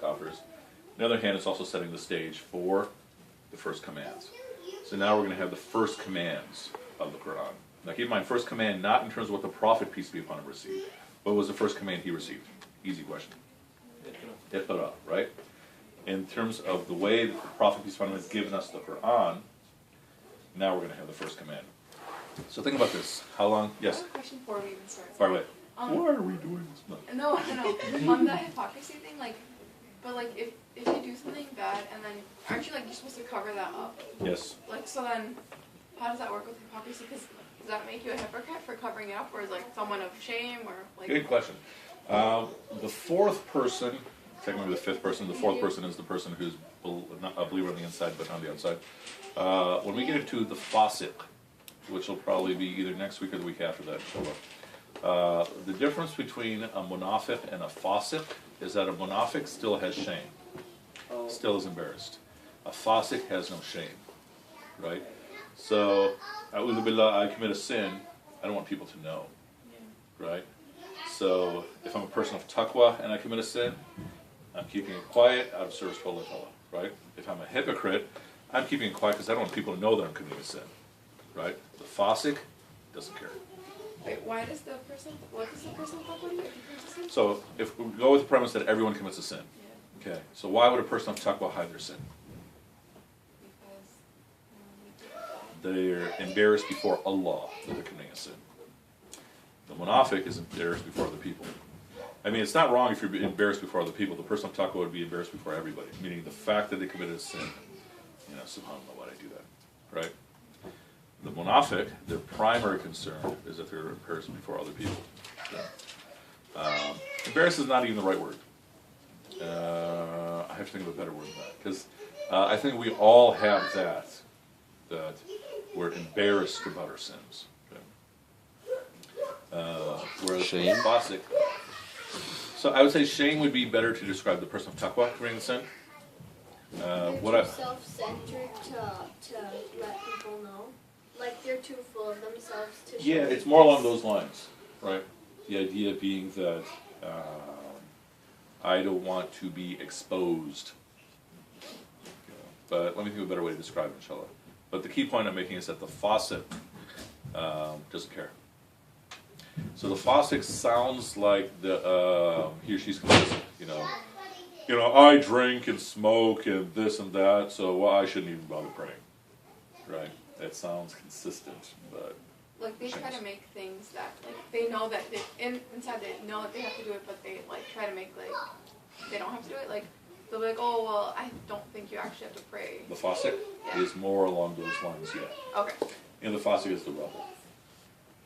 kafirs. On the other hand, it's also setting the stage for the first commands. So now we're going to have the first commands of the Quran. Now keep in mind, first command not in terms of what the Prophet, peace be upon him, received. What was the first command he received? Easy question. Iqra, right? In terms of the way that the Prophet, peace be upon him, has given us the Quran, now we're going to have the first command. So think about this. How long? Yes? I have a question before we even start. By the way. Why are we doing this? No. On the hypocrisy thing, but if you do something bad and then aren't you you're supposed to cover that up? Yes. So then, how does that work with hypocrisy? Because does that make you a hypocrite for covering it up, or is someone of shame, or Good question. The fourth person, technically the fifth person, the fourth person is the person who's not a believer on the inside but on the outside. When we get into the fasiq, which will probably be either next week or the week after that, the difference between a munafiq and a fasiq is that a munafiq still has shame, still is embarrassed. A fasiq has no shame, right? So, a'udhu billah, I commit a sin, I don't want people to know, right? So, if I'm a person of taqwa and I commit a sin, I'm keeping it quiet out of service to Allah, right? If I'm a hypocrite, I'm keeping it quiet because I don't want people to know that I'm committing a sin, right? The fasiq doesn't care. Wait, what does the person of taqwa do if he commits a sin? So, if we go with the premise that everyone commits a sin, okay, so why would a person of taqwa hide their sin? They're embarrassed before Allah that they're committing a sin. The munafiq is embarrassed before other people. I mean, it's not wrong if you're embarrassed before other people. The person of taqwa would be embarrassed before everybody, meaning the fact that they committed a sin. SubhanAllah, why did I do that? Right? The munafiq, their primary concern is that they're embarrassed before other people. Embarrassed is not even the right word. I have to think of a better word than that. Because I think we all have that we're embarrassed about our sins. Okay? Whereas shame? Fasiq, so I would say shame would be better to describe the person of taqwa committing the sin. They're too self-centered to let people know. They're too full of themselves to show. Yeah, it's more along those lines, right? The idea being that I don't want to be exposed. But let me think of a better way to describe it, inshallah. But the key point I'm making is that the fasiq doesn't care. So the fasiq sounds like he or she's consistent, I drink and smoke and this and that, so I shouldn't even bother praying, right? That sounds consistent, but they try to make things that they know that inside they know that they have to do it, but they try to make they don't have to do it. They'll be like, oh well, I don't think you actually have to pray. The fasiq is more along those lines, yeah. Okay. And the fasiq is the rebel.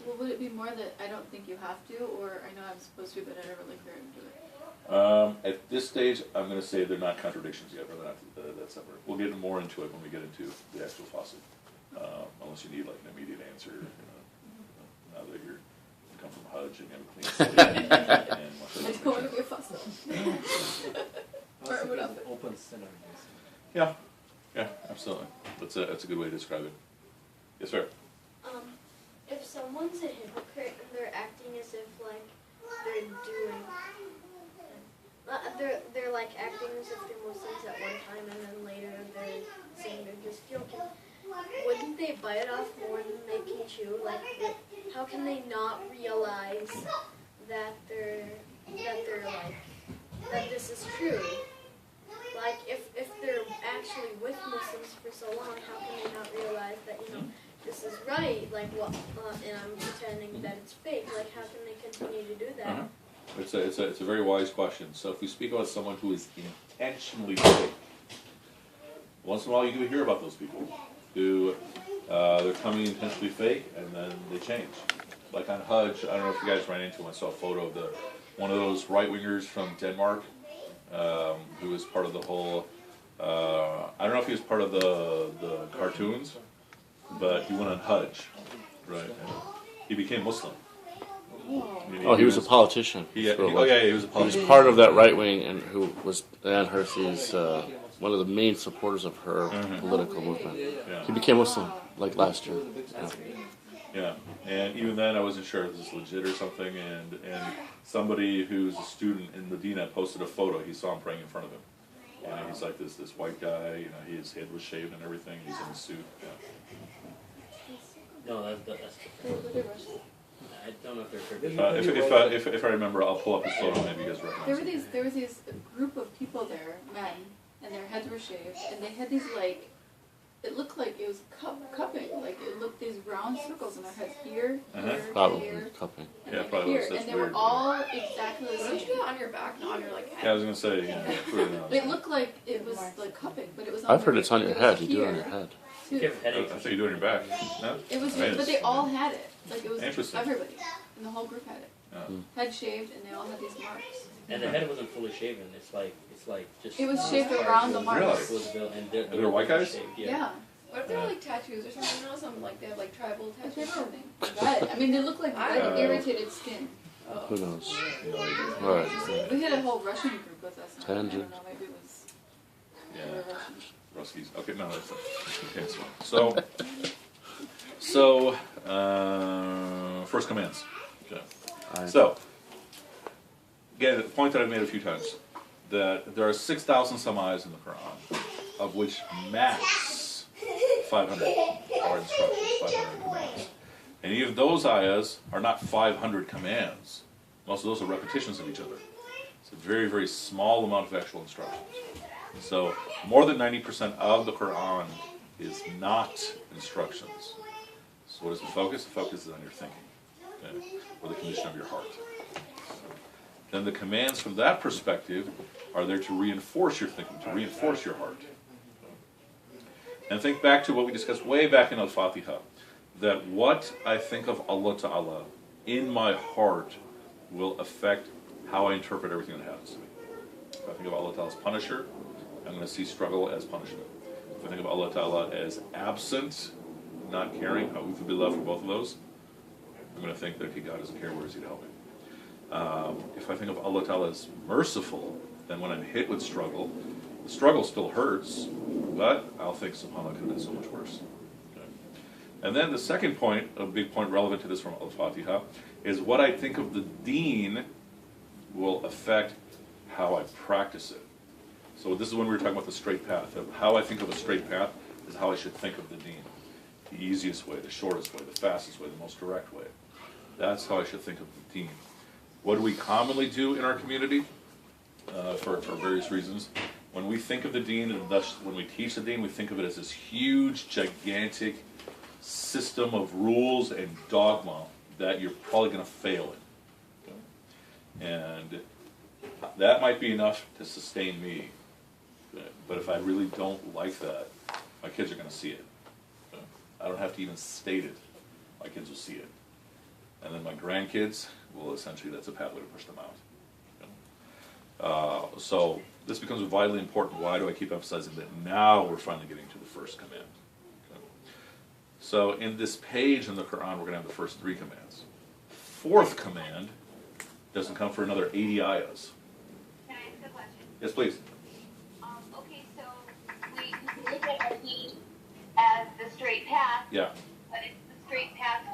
Well, would it be more that I don't think you have to, or I know I'm supposed to, but I never clear and do it? At this stage, I'm going to say they're not contradictions yet, but they're not that separate. We'll get more into it when we get into the actual fasiq. Unless you need an immediate answer, now that you come from Hajj and you have a clean slate. I don't want to be a fossil. Or an open sinner. Yeah, absolutely. That's a good way to describe it. Yes, sir. If someone's a hypocrite and they're acting as if they're doing, they're acting as if they're Muslims at one time and then later they're saying they're just joking. Wouldn't they bite off more than they can chew? How can they not realize that that this is true? If they're actually with Muslims for so long, how can they not realize that this is right? And I'm pretending that it's fake. How can they continue to do that? It's a very wise question. So if we speak about someone who is intentionally fake, once in a while you do hear about those people who they're coming intentionally fake and then they change. Like on Hajj, I don't know if you guys ran into him. I saw a photo of one of those right-wingers from Denmark who was part of the whole. I don't know if he was part of the cartoons, but he went on Hajj, right? And he became Muslim. Oh, he was a politician. He was a politician. He was part of that right wing, and who was Diane Hersey's one of the main supporters of her political movement. Yeah. He became Muslim last year. Yeah, and even then I wasn't sure if this was legit or something, and somebody who's a student in Medina posted a photo. He saw him praying in front of him. And he's like this white guy. You know, his head was shaved and everything. He's in a suit. Yeah. No, that's I don't know if they're If I remember, I'll pull up his photo. Maybe you guys recognize it. There was these group of people there, men, and their heads were shaved, and they had these like, it looked like it was cupping, like it looked these round circles in their heads here, here, Probably here, cupping. and Yeah, then probably here, was. That's and they weird. were all exactly the Why don't same. you do it on your back, not on your like head? Yeah, I was gonna say. Put it on. It looked like it was like cupping, but it was on I've heard their- it's on your it was head. You do it on here, your head. too. If you have I headaches. thought you do it on your back. No? It was, I mean, but it's- they all had it. Like it was Interesting. everybody, and the whole group had it. Yeah. Head shaved, and they all had these marks. And the head wasn't fully shaven. It's like just. It was shaved around the marks. Really? And They were white guys? Shaved, Yeah. What if they're like tattoos or something? You know, some like they have like tribal But they tattoos or were something. red. I mean, they look like red, Uh, irritated skin. Who knows? No idea. All right. We had a whole Russian group with us. And Tangent. I don't know, maybe it was they Yeah. were Russian. Ruskies. Okay, no, that's okay. So first commands. Okay. I- So, again, the point that I've made a few times, that there are 6,000 some ayahs in the Quran, of which max 500 are instructions, 500 commands. And even those ayahs are not 500 commands. Most of those are repetitions of each other. It's a very, very small amount of actual instructions. So, more than 90% of the Quran is not instructions. So what is the focus? The focus is on your thinking, okay? Or the condition of your heart. Then the commands from that perspective are there to reinforce your thinking, to reinforce your heart. And think back to what we discussed way back in Al-Fatiha, that what I think of Allah Ta'ala in my heart will affect how I interpret everything that happens to me. If I think of Allah Ta'ala as punisher, I'm going to see struggle as punishment. If I think of Allah Ta'ala as absent, not caring, a'udhu billah for both of those, I'm going to think that God doesn't care, where is He to help me? If I think of Allah Ta'ala as merciful, then when I'm hit with struggle, the struggle still hurts, but I'll think, subhanAllah, could have been so much worse. Okay. And then the second point, a big point relevant to this from Al-Fatiha, is what I think of the deen will affect how I practice it. So this is when we were talking about the straight path. How I think of a straight path is how I should think of the deen. The easiest way, the shortest way, the fastest way, the most direct way. That's how I should think of the deen. What do we commonly do in our community? For various reasons. When we think of the deen, and thus when we teach the deen, we think of it as this huge, gigantic system of rules and dogma that you're probably going to fail in. Okay? And that might be enough to sustain me. Okay? But if I really don't like that, my kids are going to see it. Okay? I don't have to even state it. My kids will see it. And then my grandkids, well, essentially that's a pathway to push them out. So this becomes vitally important. Why do I keep emphasizing that now we're finally getting to the first command? Okay. So in this page in the Quran, we're going to have the first 3 commands. Fourth command doesn't come for another 80 ayahs. Can I ask a question? Yes, please. Okay, so we look at our deed as the straight path, Yeah. but it's the straight path to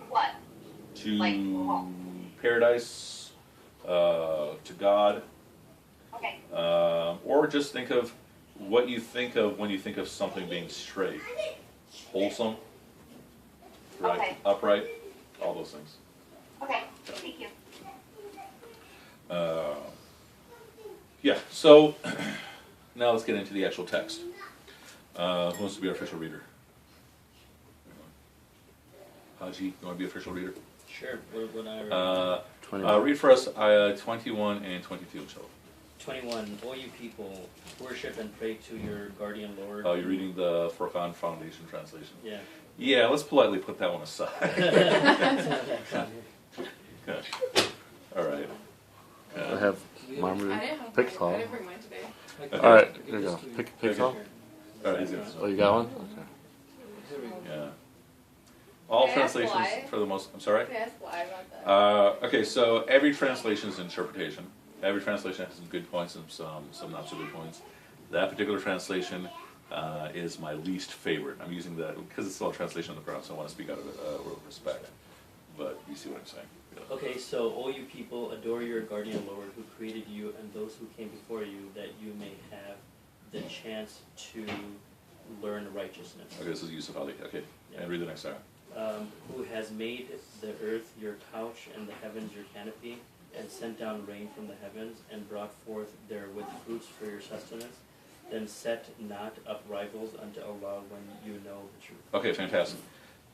what? To Like, paradise, to God, Okay, or just think of what you think of when you think of something being straight, wholesome, right, Okay. upright, all those things. okay, thank you. Yeah, so now let's get into the actual text. Who wants to be our official reader? Haji, you want to be official reader? Sure. What I 20. Read for us ayah 21 and 22, inshallah. 21. O you people, worship and pray to your guardian Lord. Oh, you're reading the Furqan Foundation translation. Yeah. Yeah, let's politely put that one aside. Okay. All right. I have mom I read didn't have Pixar. mine. I didn't bring mine today. All right, here you go. Pixar. All right, he's good. Oh, you got one? Okay. Yeah. All Can I ask translations, why? for the most. I'm sorry. Can I ask why about that? Okay, so every translation is interpretation. Every translation has some good points and some not so good points. That particular translation is my least favorite. I'm using that because it's all translation of the Quran, so I want to speak out of it with respect. But you see what I'm saying. Okay, so all you people adore your guardian Lord who created you and those who came before you, that you may have the chance to learn righteousness. Okay, this is Yusuf Ali. Okay, Yeah. and read the next ayah. Who has made the earth your couch and the heavens your canopy, and sent down rain from the heavens, and brought forth therewith fruits for your sustenance, then set not up rivals unto Allah when you know the truth. Okay, fantastic.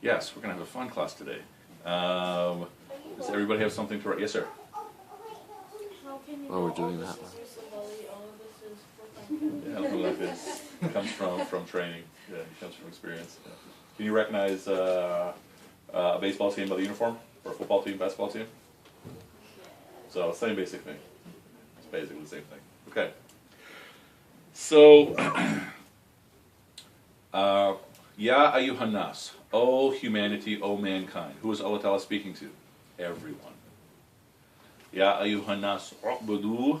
Yes, we're going to have a fun class today. Does everybody have something to write? Yes, sir. How can you Oh, we're know doing all that this one. is Yusuf Ali, all of this is for fun? Yeah, something like this. It comes from training. Yeah, it comes from experience. Yeah. Can you recognize a baseball team by the uniform? Or a football team, basketball team? So, same basic thing. It's basically the same thing. Okay. So, Ya ayyuhan nas, O humanity, O mankind. Who is Allah Ta'ala speaking to? Everyone. Ya ayyuhan nas, u'budu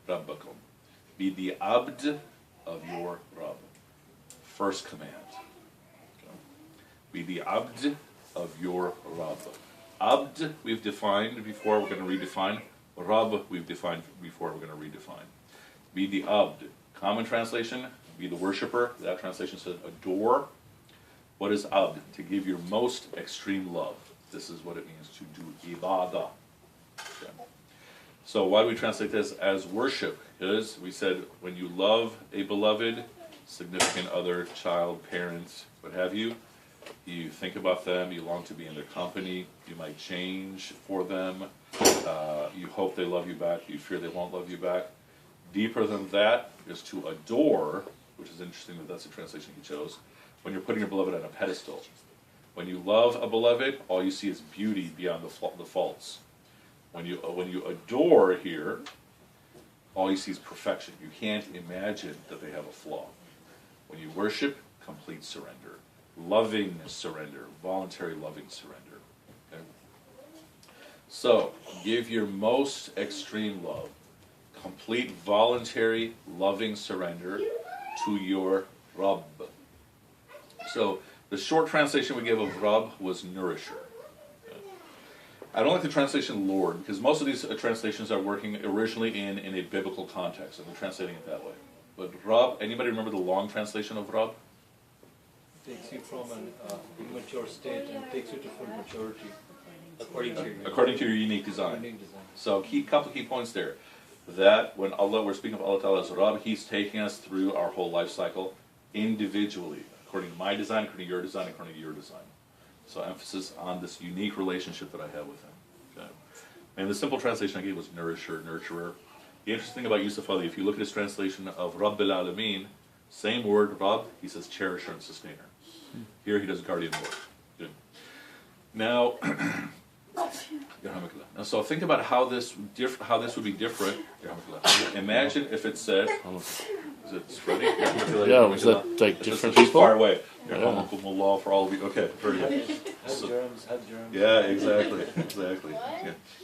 rabbakum. Be the abd of your Rabb. First command. Okay. Be the abd of your Rabb. Abd, we've defined before, we're going to redefine. Rabb, we've defined before, we're going to redefine. Be the abd. Common translation, be the worshipper. That translation says adore. What is abd? To give your most extreme love. This is what it means to do ibadah. Okay. So why do we translate this as worship? Because we said when you love a beloved, significant other, child, parent, what have you, you think about them, you long to be in their company, you might change for them, you hope they love you back, you fear they won't love you back. Deeper than that is to adore, which is interesting that that's the translation he chose, when you're putting your beloved on a pedestal. When you love a beloved, all you see is beauty beyond the faults. When you adore here, all you see is perfection. You can't imagine that they have a flaw. When you worship, complete surrender. Loving surrender, voluntary loving surrender. Okay? So, give your most extreme love, complete voluntary loving surrender to your Rabb. So, the short translation we gave of Rabb was nourisher. Okay? I don't like the translation Lord, because most of these translations are working originally in a biblical context, and they're translating it that way. But Rabb, anybody remember the long translation of Rabb? Takes you from an immature state and takes you to full maturity. According to your Unique design. Unique design. So, couple key points there. That when we're speaking of Allah Ta'ala as Rabb, He's taking us through our whole life cycle individually, according to my design, according to your design, according to your design. So, emphasis on this unique relationship that I have with Him. Okay. And the simple translation I gave was nourisher, nurturer. The interesting thing about Yusuf Ali, if you look at his translation of Rabbil Alameen, same word, Rabb, he says cherisher and sustainer. Here he does guardian Lord. Good. Now, so think about how this would be different. Imagine if it said, is it spreading? Yeah, was that like different people? Far away. Yeah. For all of you. Okay, very good. Have germs, have germs. Yeah, exactly.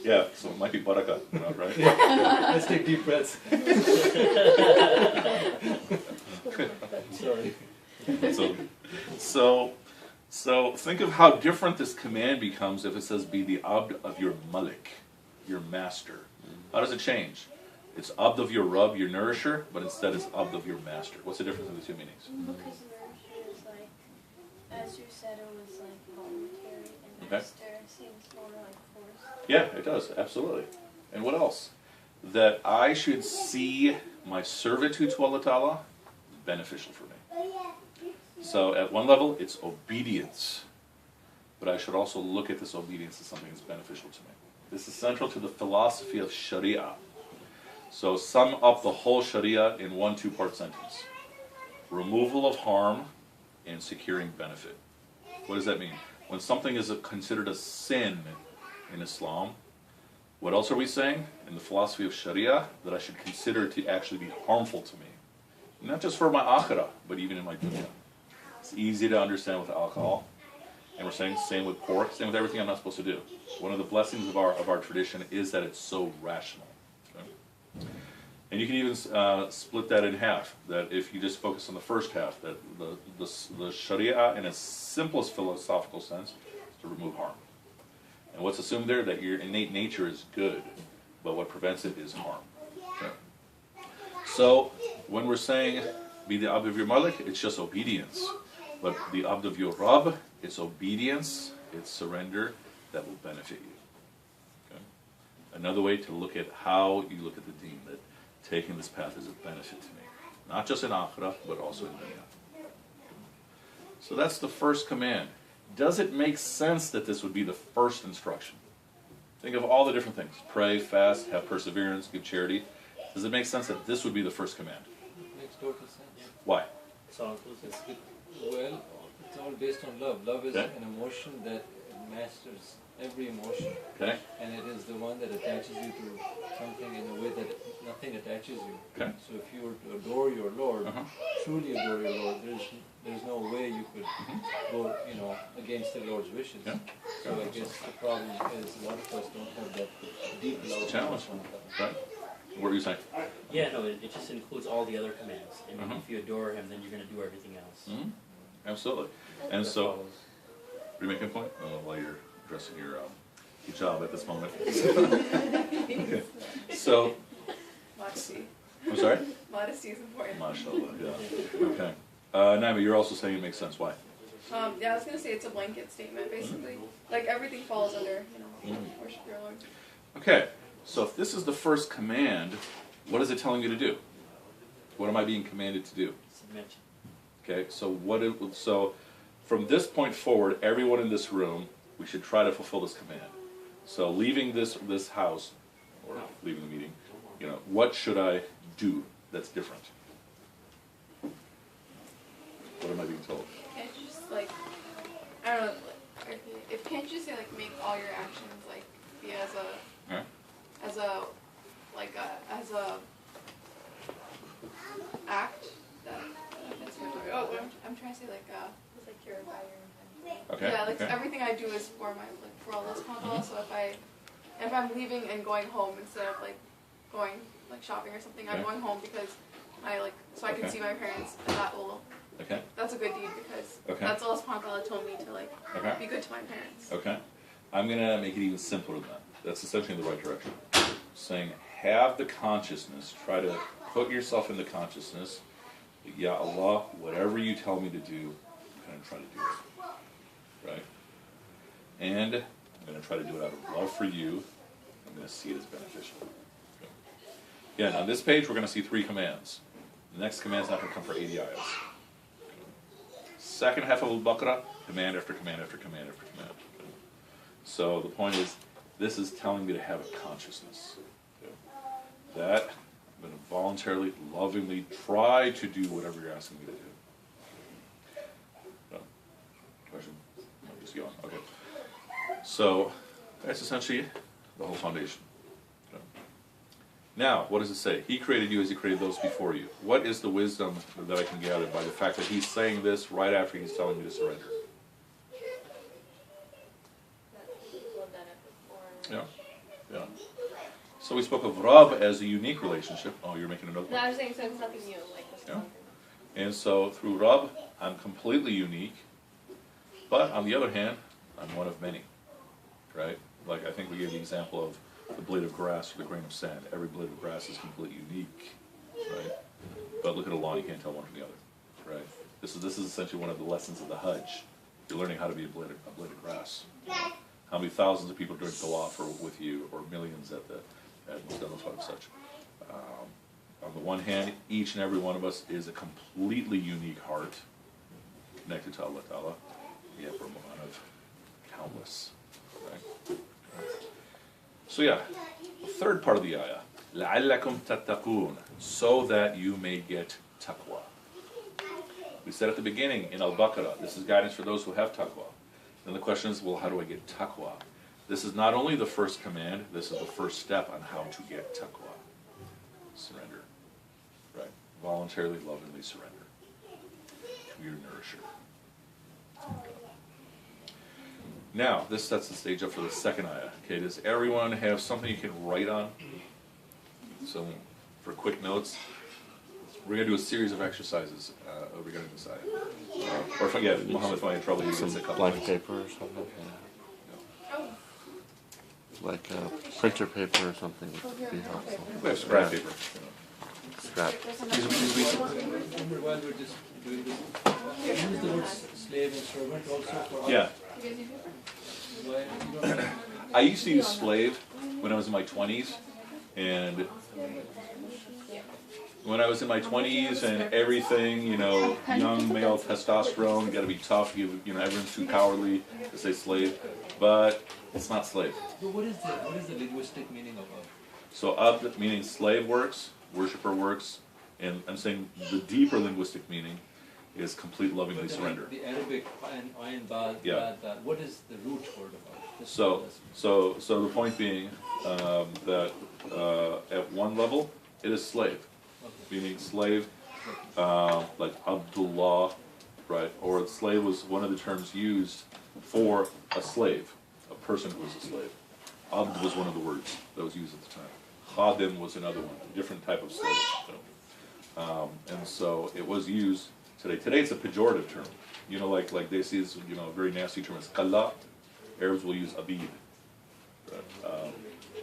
Yeah, so it might be barakah, right? Let's take deep breaths. Sorry. So think of how different this command becomes if it says be the abd of your malik, your master. How does it change? It's abd of your Rabb, your nourisher, but instead it's abd of your master. What's the difference in the two meanings? Because nourisher is like, as you said, it was like voluntary, and Okay. master seems more like force. Yeah, it does, absolutely. And what else? That I should see my servitude to Allah Ta'ala is beneficial for me. So at one level, it's obedience. But I should also look at this obedience as something that's beneficial to me. This is central to the philosophy of Sharia. So sum up the whole Sharia in one two-part sentence. Removal of harm and securing benefit. What does that mean? When something is considered a sin in Islam, what else are we saying in the philosophy of Sharia? That I should consider it to actually be harmful to me. Not just for my akhirah, but even in my dunya. It's easy to understand with alcohol. And we're saying same with pork, same with everything I'm not supposed to do. One of the blessings of our tradition is that it's so rational. Okay? And you can even split that in half. That if you just focus on the first half, that the Sharia in its simplest philosophical sense is to remove harm. And what's assumed there? That your innate nature is good, but what prevents it is harm. Okay. So, when we're saying, be the abd of your malik, it's just obedience. But the abd of your Rabb, it's obedience, it's surrender that will benefit you. Okay? Another way to look at how you look at the deen, that taking this path is a benefit to me. Not just in akhirah, but also in dunya. So that's the first command. Does it make sense that this would be the first instruction? Think of all the different things. Pray, fast, have perseverance, give charity. Does it make sense that this would be the first command? Makes total sense. Why? It's all inclusive. Well, it's all based on love. Love is Okay. an emotion that masters every emotion, Okay? and it is the one that attaches you to something in a way that nothing attaches you. Okay. So if you were to adore your Lord, Uh-huh. truly adore your Lord, there's no way you could go, against the Lord's wishes. Yeah. So I guess the problem is a lot of us don't have that deep It's the love. challenge. for one another. Right? What were you saying? Yeah, no, it just includes all the other commands. I mean, Uh-huh. if you adore him, then you're going to do everything else. Mhm. Absolutely. And That so, follows. are you making a point? While you're addressing your hijab at this moment. Okay. So, Modesty. I'm sorry? Modesty is important. MashaAllah, yeah. Okay. Naima, you're also saying it makes sense. Why? Yeah, I was gonna say it's a blanket statement, basically. Like everything falls under, worship your Lord. Okay. So if this is the first command, what is it telling you to do? What am I being commanded to do? Submit. Okay. So from this point forward, everyone in this room, we should try to fulfill this command. So leaving this house, or leaving the meeting, what should I do that's different? What am I being told? Can't you just I don't know, can't you say make all your actions be as a act that benefits your Lord? Oh, I'm trying to say It's like purify your intention. Okay. yeah, Okay. everything I do is for Allah subhanahu wa ta'ala. So if I'm leaving and going home instead of going shopping or something, I'm Okay. going home because so I can Okay. see my parents, and Okay. that's a good deed because Okay. that's Allah subhanahu wa ta'ala told me to Okay. be good to my parents. Okay. I'm going to make it even simpler than that. That's essentially in the right direction. Saying, have the consciousness, try to put yourself in the consciousness, that, Ya Allah, whatever you tell me to do, I'm going to try to do it. Right? And I'm going to try to do it out of love for you. I'm going to see it as beneficial. Okay. Again, on this page, we're going to see 3 commands. The next command is not going to come for 80 ayahs. Second half of Al-Baqarah, command after command after command after command. So the point is, this is telling me to have a consciousness. That I'm going to voluntarily, lovingly try to do whatever you're asking me to do. No? Question? No, just go on. Okay. So that's essentially the whole foundation. Okay. Now, what does it say? He created you as he created those before you. What is the wisdom that I can gather by the fact that he's saying this right after he's telling me to surrender? People have done it before. Yeah. So we spoke of Rabb as a unique relationship. Oh, you're making another No, I point. was saying so it's nothing new. This Yeah. And so through Rabb, I'm completely unique. But on the other hand, I'm one of many. Right? Like I think we gave the example of the blade of grass or the grain of sand. Every blade of grass is completely unique. Right? But look at a lawn, you can't tell one from the other. Right? This is essentially one of the lessons of the Hajj. You're learning how to be a blade of grass. How many thousands of people doing tawaf with you, or millions at Muzdalifah and such. On the one hand, each and every one of us is a completely unique heart connected to Allah Ta'ala. Yet we're one of countless. Right? So yeah, the third part of the ayah. لَعَلَّكُمْ تَتَّقُونَ, so that you may get taqwa. We said at the beginning in Al-Baqarah, this is guidance for those who have taqwa. Then the question is, well, how do I get taqwa? This is not only the first command, this is the first step on how to get taqwa. Surrender. Right? Voluntarily, lovingly surrender to your nourisher. Now, this sets the stage up for the second ayah. Okay, does everyone have something you can write on? So, for quick notes, we're going to do a series of exercises regarding this ayah. Or if I get Muhammad, if I'm in trouble, you can Some say a couple blank points. paper or something. Oh, Like printer paper or something would be helpful. We have scrap paper. Scrap. Remember while we're just doing this, use the word slave and servant also for Yeah. You guys need paper? why you don't have- I used to use slave when I was in my 20s, and when I was in my 20s and everything, you know, young male testosterone, you gotta be tough, you know, everyone's too cowardly to say slave, but it's not slave. But what is the linguistic meaning of So abd meaning slave works, worshiper works, and I'm saying the deeper linguistic meaning is complete lovingly but surrender. the Arabic ayin dal, Yeah. dal, what is the root word about? Just So, tell us. so the point being that at one level, it is slave, Okay. meaning slave, like Abdullah, right? Or slave was one of the terms used for a slave, a person who was a slave. Abd was one of the words that was used at the time. Khadim was another one, a different type of slave. So, and so it was used today. Today it's a pejorative term. You know, like they see, you know, a very nasty term is qalla. Arabs will use abid.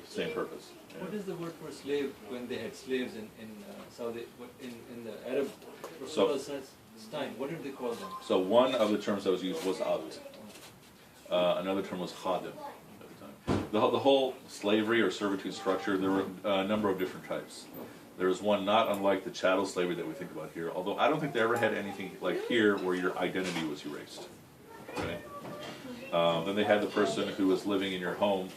Same purpose. What is the word for slave when they had slaves in Saudi, in the Arab So- Prophet's time? What did they call them? So one of the terms that was used was abd. Another term was khadim at the time. The whole slavery or servitude structure, there were a number of different types. There was one not unlike the chattel slavery that we think about here, although I don't think they ever had anything like here where your identity was erased. Okay? Then they had the person who was living in your home.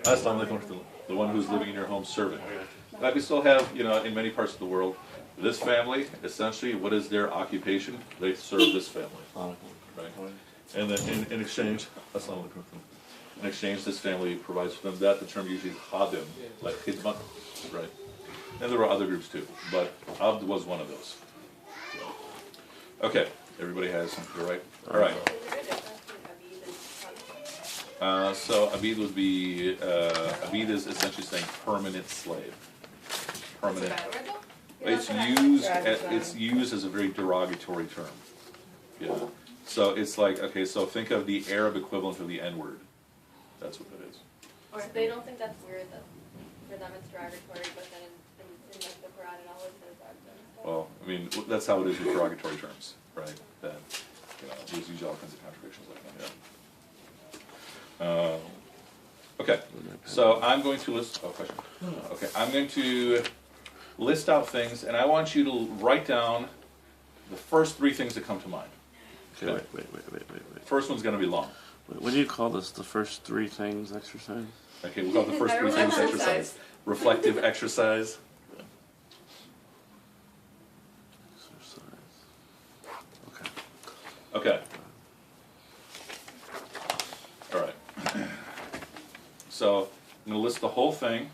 Assalamu alaikum, the one who's living in your home serving. Like we still have, you know, in many parts of the world, this family, essentially, what is their occupation? They serve this family. Right? And then in exchange, assalamu alaikum, in exchange, this family provides for them. That the term usually is khadim, like khidmat, right? And there were other groups too, but abd was one of those. Okay, everybody has something to write? All right. So abid would be, abid is essentially saying permanent slave. Permanent. It's used as a very derogatory term. Yeah. So it's like, okay, so think of the Arab equivalent of the N-word. That's what it is. Or they don't think that's weird, that for them it's derogatory, but then in like the Quran it always says that. Well, I mean, that's how it is with derogatory terms, right? That, you know, there's usually all kinds of contradictions like that, yeah. Okay, so I'm going to list, oh, question. Okay, I'm going to list out things, and I want you to write down the first three things that come to mind. Okay, wait. First one's gonna be long. What do you call this? The first three things exercise? Okay, we'll call it the first three things exercise. Reflective exercise. Exercise. Okay. Okay. All right. So I'm going to list the whole thing.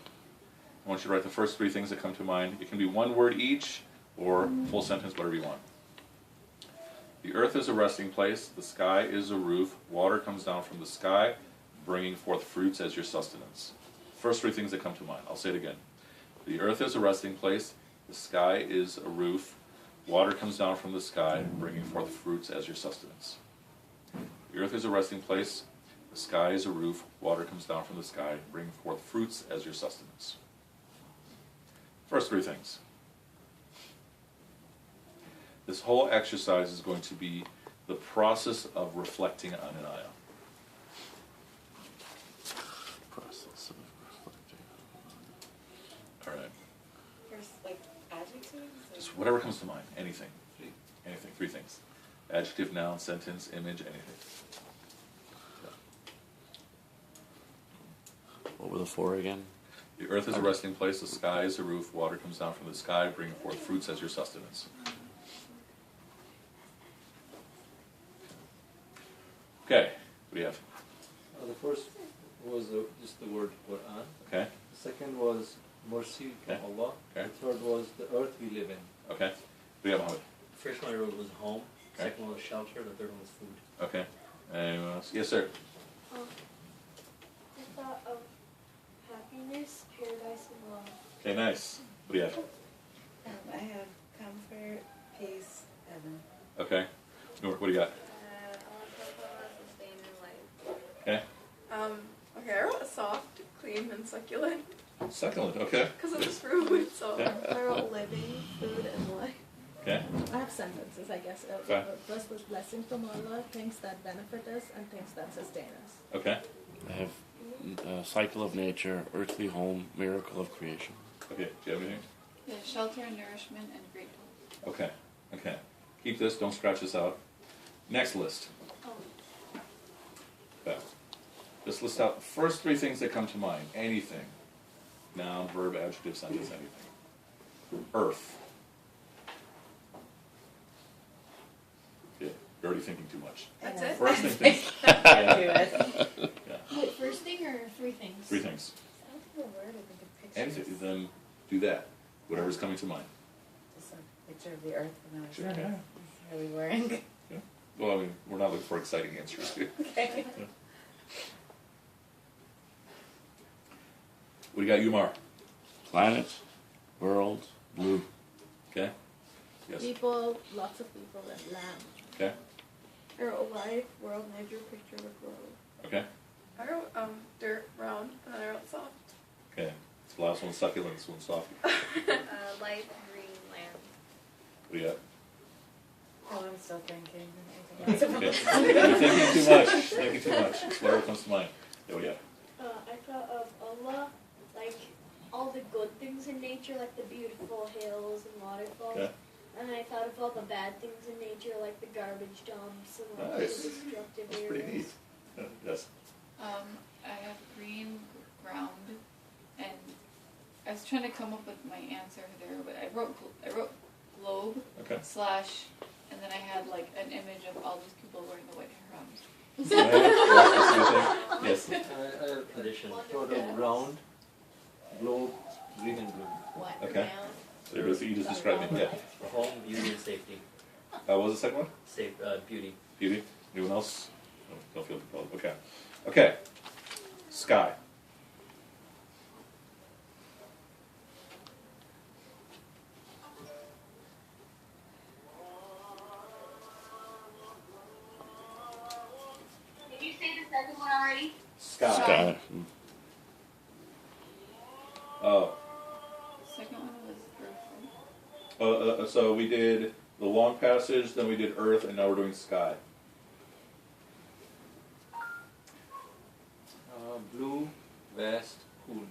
I want you to write the first three things that come to mind. It can be one word each or full sentence, whatever you want. The earth is a resting place. The sky is a roof. Water comes down from the sky, bringing forth fruits as your sustenance. First three things that come to mind. I'll say it again. The earth is a resting place. The sky is a roof. Water comes down from the sky, bringing forth fruits as your sustenance. The earth is a resting place. The sky is a roof. Water comes down from the sky, bringing forth fruits as your sustenance. First three things. This whole exercise is going to be the process of reflecting on an ayah. Process of reflecting. All right. First, like adjectives? So whatever comes to mind. Anything. Anything. Three things. Adjective, noun, sentence, image, anything. What were the four again? The earth is a resting place. The sky is a roof. Water comes down from the sky, bringing forth fruits as your sustenance. Okay. What do you have? The first was just the word Quran. Okay. The second was mercy from Okay. Allah. Okay. The third was the earth we live in. Okay. What do you have, Mohammed? First one I wrote was home. Okay. Second one was shelter. The third one was food. Okay. Anyone else? Yes, sir. I thought of happiness, paradise, and love. Okay, nice. What do you have? I have comfort, peace, heaven. Okay. Noor, what do you got? I want to talk about sustain in life. Okay. Okay, I wrote soft, clean and succulent Succulent, okay. because of the fruit. So Yeah. Plural living, food, and life. Okay. I have sentences, I guess. Okay. First was blessing from Allah, things that benefit us, and things that sustain us. Okay. I have cycle of nature, earthly home, miracle of creation. Okay. Do you have anything? Yeah, shelter and nourishment and great hope. Okay. Okay. Keep this. Don't scratch this out. Next list. Okay. Just list out the first three things that come to mind. Anything. Noun, verb, adjective, sentence, anything. Earth. Okay. You're already thinking too much. that's it. First thing. Yeah. Wait, first thing or three things? Three things. I don't think a word, I think a picture. Anything. Then do that. Whatever's coming to mind. Just a picture of the earth when I was Sure, young. yeah. It's really boring. Well, I mean, we're not looking for exciting answers here. Okay. What do you got, Umar? Planet, world, blue. Okay. Yes. People, lots of people, and land. Okay. I wrote life, world, nature, picture of a globe. Okay. I wrote dirt, round, and then I wrote soft. Okay. This last one's succulent. This one's soft. Light green land. What do you got? Oh, I'm still thinking. Okay. You're thinking too much. Thinking too much. Whatever comes to mind. Yeah, what do you got? I thought of Allah, like all the good things in nature, like the beautiful hills and waterfalls. Okay. And I thought of all the bad things in nature, like the garbage dumps and like Nice. the destructive That's areas. pretty neat. Yes. I have green ground, and I was trying to come up with my answer there, but I wrote globe Okay. slash, and then I had like an image of all these people wearing the white harems. Yes. Addition. Sort of round, globe, green and blue. What? Okay. So you just described it. Yeah. Home, beauty, and safety. What was the second one? Safe, beauty. Beauty. Anyone else? No, don't feel compelled. Okay. Okay. Sky. Did you say the second one already? Sky. Sky. Oh. The second one was earth. So we did the long passage, then we did earth, and now we're doing sky. Blue, vast, cool.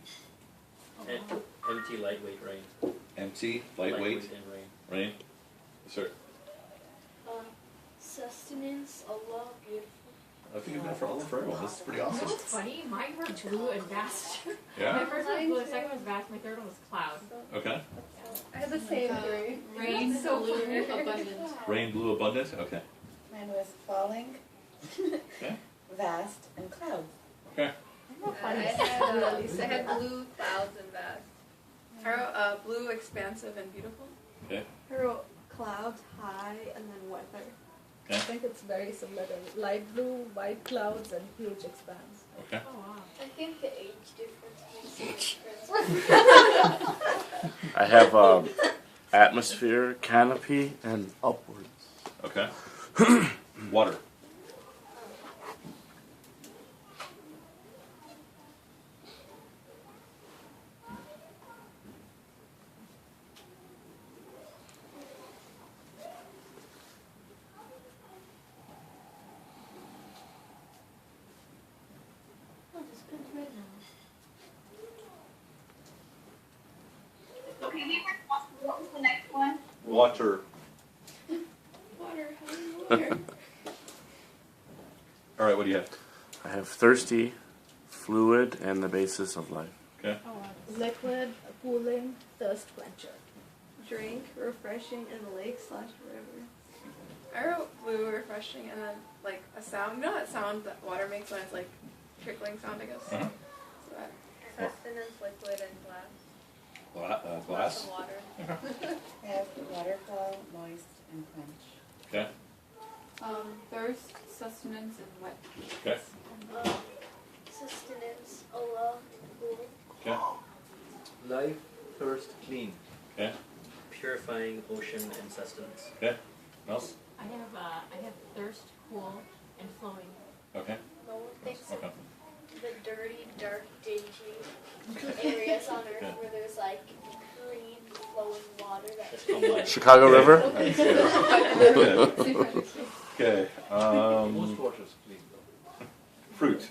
Empty, lightweight, rain. Empty, lightweight, and rain. rain. Yes, sir. Sustenance, Allah, beautiful. I think you've been for all for everyone. This is pretty awesome. It's funny, mine were blue and vast. Yeah? My first one was blue, the second one was vast, my third one was cloud. Okay. I had the same three. Rain, That's so blue, funny. abundant. Rain, blue, abundant. Okay. Mine was falling, Okay. vast, and clouds. Okay. I had blue, clouds, and vast. I wrote blue, expansive, and beautiful. Okay. I wrote clouds, high, and then weather. Okay. I think it's very similar to light blue, white clouds, and huge expanse. Okay. Oh wow. I think the age difference makes a difference. I have atmosphere, canopy, and upwards. Okay. Water. Oh, this good right now. Okay, what was the next one? Water. Water, water. All right. What do you have? I have thirsty, fluid, and the basis of life. Okay. Liquid, cooling, thirst quencher. Drink, refreshing, and lake/river. I wrote blue, refreshing, and then like a sound. You know that sound that water makes when it's like trickling sound, I guess. Uh-huh. So that. Sustenance, liquid, and glass. Glass. Water. I have waterfall, moist, and quench. Okay. Thirst, sustenance, and wet. Okay. Sustenance, Allah, cool. Okay. Life, thirst, clean. Okay. Purifying ocean and sustenance. Okay. Else? I have thirst, cool, and flowing. Okay. No one thinks Okay. the dirty, dark, dingy areas on Earth where there's like clean, flowing water That's that. how much. Chicago River? Okay. Most water is clean though. Fruit.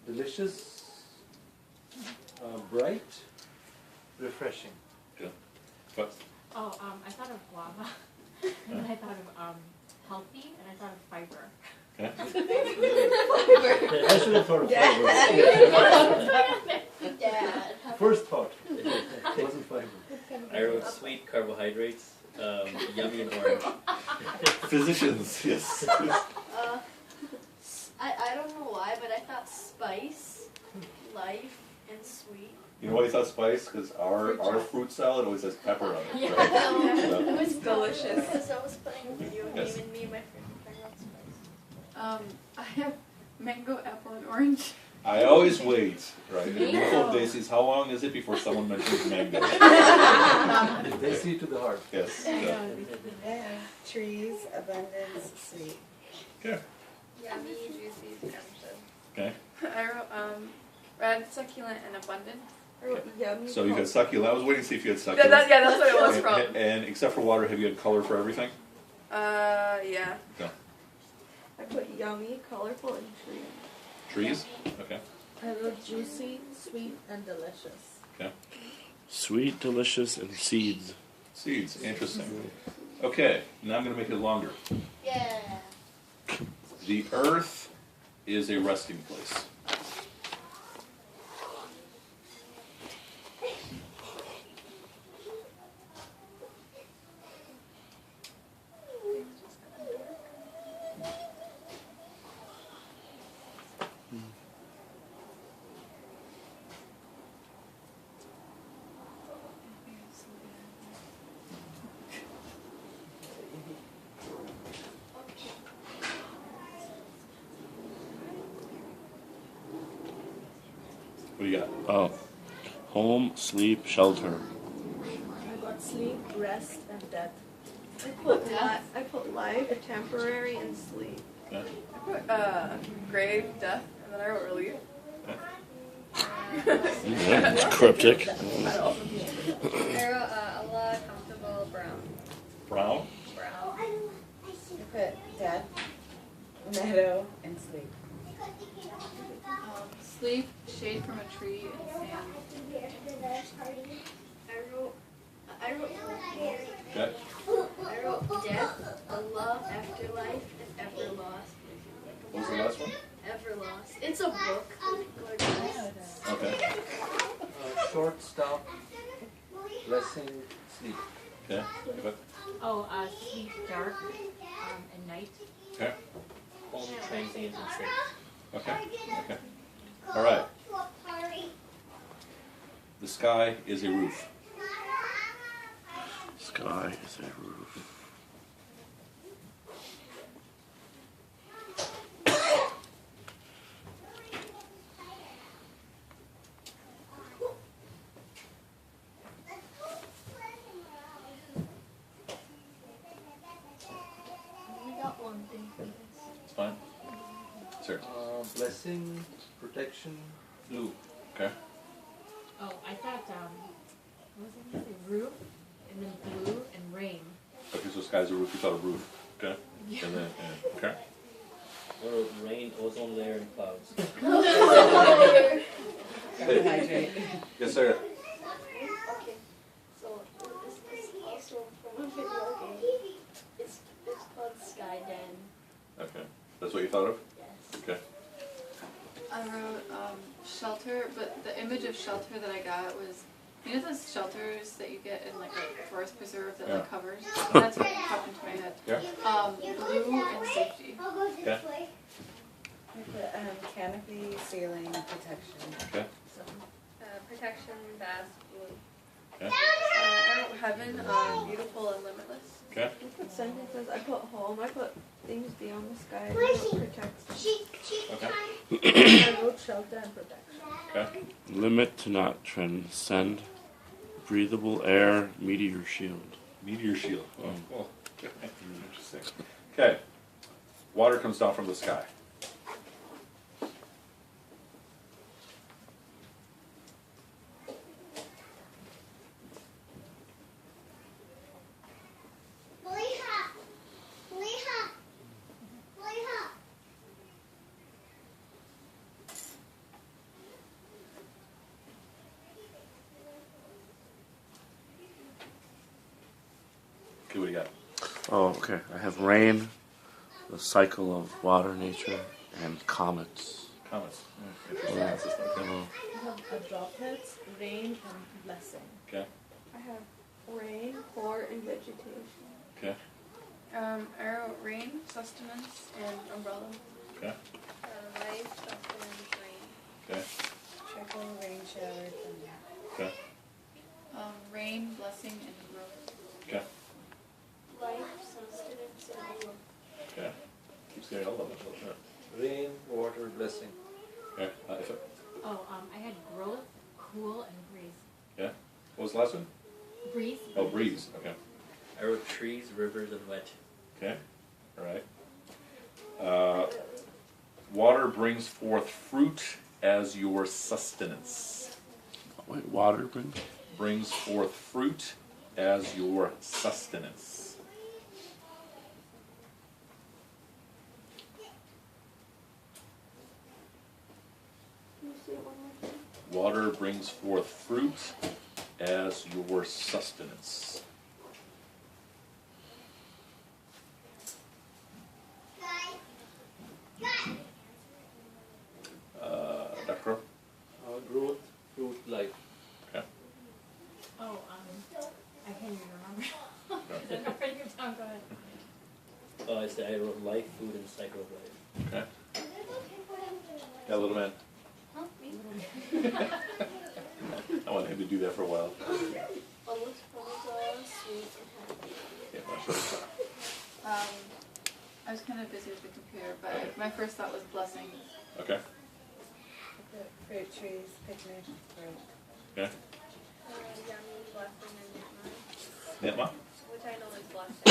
Delicious, bright, refreshing. What? Oh, I thought of guava, and then I thought of healthy, and I thought of fiber. Okay. I should have thought of fiber. Dad. First thought. It wasn't fiber. I wrote sweet carbohydrates, yummy and orange. Physicians, yes. I don't know why, but I thought spice, life, and sweet. You know why you thought spice? Because our fruit salad always has pepper on it. Yeah. Right? It was delicious. Because I was playing a video game Yes. and me and my friend wrote spice. I have mango, apple, and orange. I always wait, right? In the rule of Daisy's, how long is it before someone mentions mango? They see to the heart. Yes. Yeah. Yeah. Trees, abundance, sweet. Okay. Yummy, juicy, scrumptious. Okay. I wrote red, succulent, and abundant. I wrote yummy. So you had succulent. I was waiting to see if you had Yeah, succulent. that's what it was from. And except for water, have you had color for everything? Yeah. No. I put yummy, colorful, and tree. Trees? Okay. I wrote juicy, sweet, and delicious. Okay. Sweet, delicious, and seeds. Seeds. Interesting. Okay. Now I'm going to make it longer. Yeah. The earth is a resting place. What do you got? Oh. Home, sleep, shelter. I got sleep, rest, and death. I put life, temporary, and sleep. Okay. I put grave, death, and then I wrote relief. Yeah, it's cryptic. I wrote Allah, comfortable, brown. Brown? Brown. I put death, meadow, and sleep. Sleep, shade from a tree, and sand. I wrote Okay. I wrote death, Allah, afterlife, and everlost. What was the last one? Everlost. It's a book. Okay. Short, stop, blessing, sleep. Okay. Good. Oh, sleep, dark, and night. Okay. Home, transient, and safe. Okay. Okay. All right. The sky is a roof. Sky is a roof. We got one thing for this. It's fine. Sir. Blessing, protection, blue. Okay. Oh, I thought, what was I gonna say? Roof, and then blue, and rain. Okay, so sky's a roof. You thought a roof. Okay. Yeah. And then, okay. I wrote rain, ozone layer, and clouds. Carbohydrate. Yes, sir. Okay, so this is also from a video game. It's called Sky Den. Okay. That's what you thought of? Yes. Okay. I wrote shelter, but the image of shelter that I got was, you know those shelters that you get in like a forest preserve that like covers? That's what popped into my head. Yeah. Blue and safety. Okay. I put canopy, ceiling, protection. Okay. Protection, bath, blue. Okay. I wrote heaven, beautiful and limitless. Okay. I put sentences, I put home, I put things beyond the sky, and I put protects. Okay. I wrote shelter and protection. Okay. Limit to not transcend. Breathable air, meteor shield. Meteor shield. Oh, cool. Interesting. Okay. Water comes down from the sky. Okay, what do you got? Oh, okay. I have rain, the cycle of water, nature, and comets. Comets. Interesting. Yeah. That's just okay. I have droplets, rain, and blessing. Okay. I have rain, pour, and vegetation. Okay. I wrote rain, sustenance, and umbrella. Okay. Life, sustenance, rain. Okay. Trickle, rain shower, thunder. Okay. Rain, blessing, and growth. Okay. Life, sustenance, and growth. Okay. Keep saying all of it. Rain, water, blessing. Okay. If it, Oh, I had growth, cool, and breeze. yeah. What was the last one? Breeze. Oh, breeze. Okay. I wrote trees, rivers, and wet. Okay. All right. Water brings forth fruit as your sustenance. Wait, water Brings forth fruit as your sustenance. Can you say it one more time? Water brings forth fruit as your sustenance. Dr. Crow? Growth, fruit, life. Okay. Oh, I can't even remember. I'm not writing it down. Go ahead. Oh, I said I wrote life, food, and cycle of life. Okay. Yeah, little man. Huh? Me? I wanted him to do that for a while. Almost sweet and happy. Yeah, well, sure. I was kind of busy with the computer, but my first thought was blessing. Okay. Fruit trees, picnic, fruit. Okay. Yummy, blessing, and Nitma? which I know is blessing.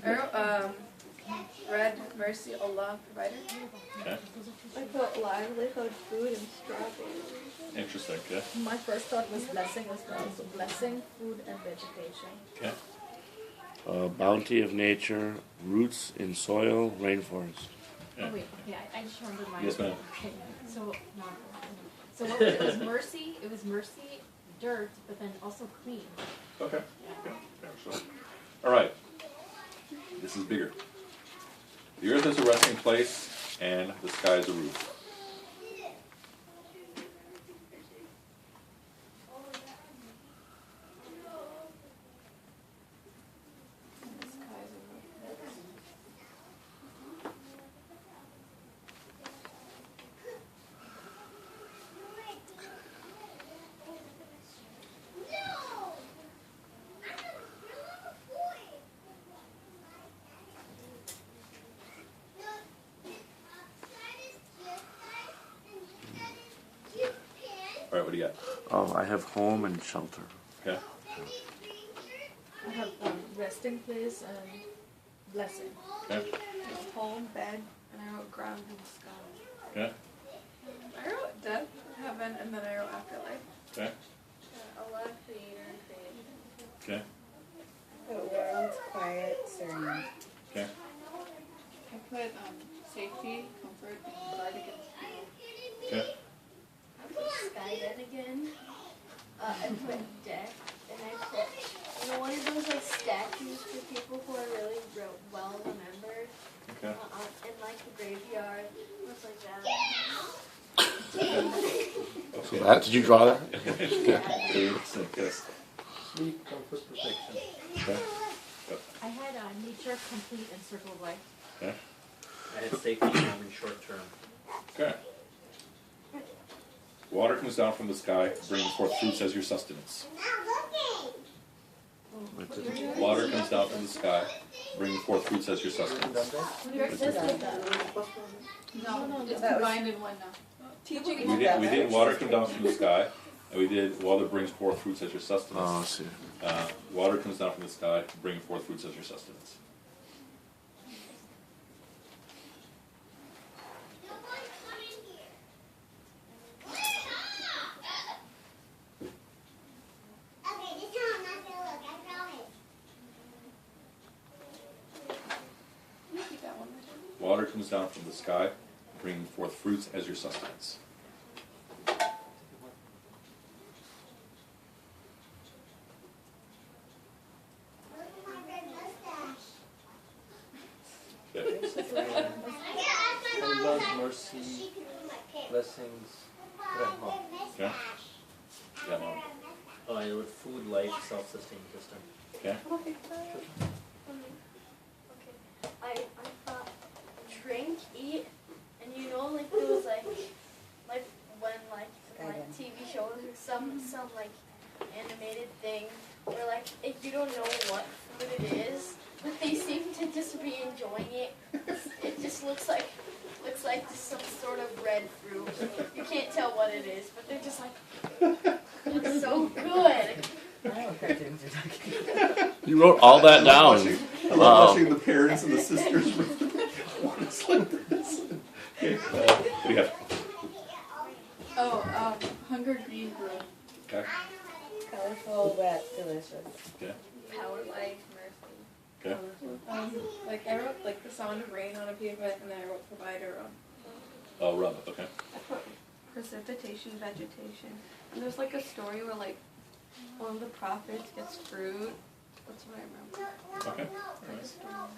I wrote red, mercy, Allah, provider. Okay. I put livelihood, food, and strawberries. Interesting. Okay. My first thought was blessing as well. So blessing, food, and vegetation. Okay. bounty of nature, roots in soil, rainforest. Yeah. Oh wait, okay, I just remembered mine. Yes, ma'am. Okay, so no. So what was it? It was mercy. It was mercy, dirt, but then also clean. Okay. Yeah. Yeah, sure. All right. This is bigger. The earth is a resting place, and the sky is a roof. All right, what do you got? Oh, I have home and shelter. Okay. I have resting place and blessing. Okay. Home, bed, and I wrote ground and sky. Okay. I wrote death, heaven, and then I wrote afterlife. Okay. Allah, creator, and created. Okay. The world, quiet, serene. Okay. I put safety, comfort, and guard against evil. Okay. I put sky then again. I put death, and I put, you know, one of those like statues for people who are really well remembered. Okay. In like the graveyard, looks like that. So that, did you draw that? Yes. Sleep, comfort, protection. Okay. I had nature, complete, and circle of life. Okay. I had safety, term, and short term. Okay. Water comes down from the sky, bringing forth fruits as your sustenance. Water comes down from the sky, bringing forth fruits as your sustenance. No, it's combined in one now. Teaching We did water come down from the sky, and we did water brings forth fruits as your sustenance. Oh, I see. Water comes down from the sky, bringing forth fruits as your sustenance. Water comes down from the sky, bringing forth fruits as your sustenance. Allah's mercy, blessings, rahmah. Okay? Yeah, Mom. I would food, life, self-sustaining system. Okay? Okay. I thought drink, eat, and you know, like those like when like TV shows or some like animated thing where like if you don't know what food it is, but they seem to just be enjoying it. It just looks like just some sort of red fruit. You can't tell what it is, but they're just like, it's so good. I know what cartoons you're talking about. You wrote all that down. I love watching the parents and the sisters. It's like this. Okay, what do you have? Oh, hunger green bread. Okay. Colorful, wet, delicious. Okay. Power, life, mercy. Okay. like I wrote like the sound of rain on a paper, and then I wrote provider on. Oh, rub. Okay. I put precipitation, vegetation, and there's like a story where like one of the prophets gets fruit. That's what I remember. Okay.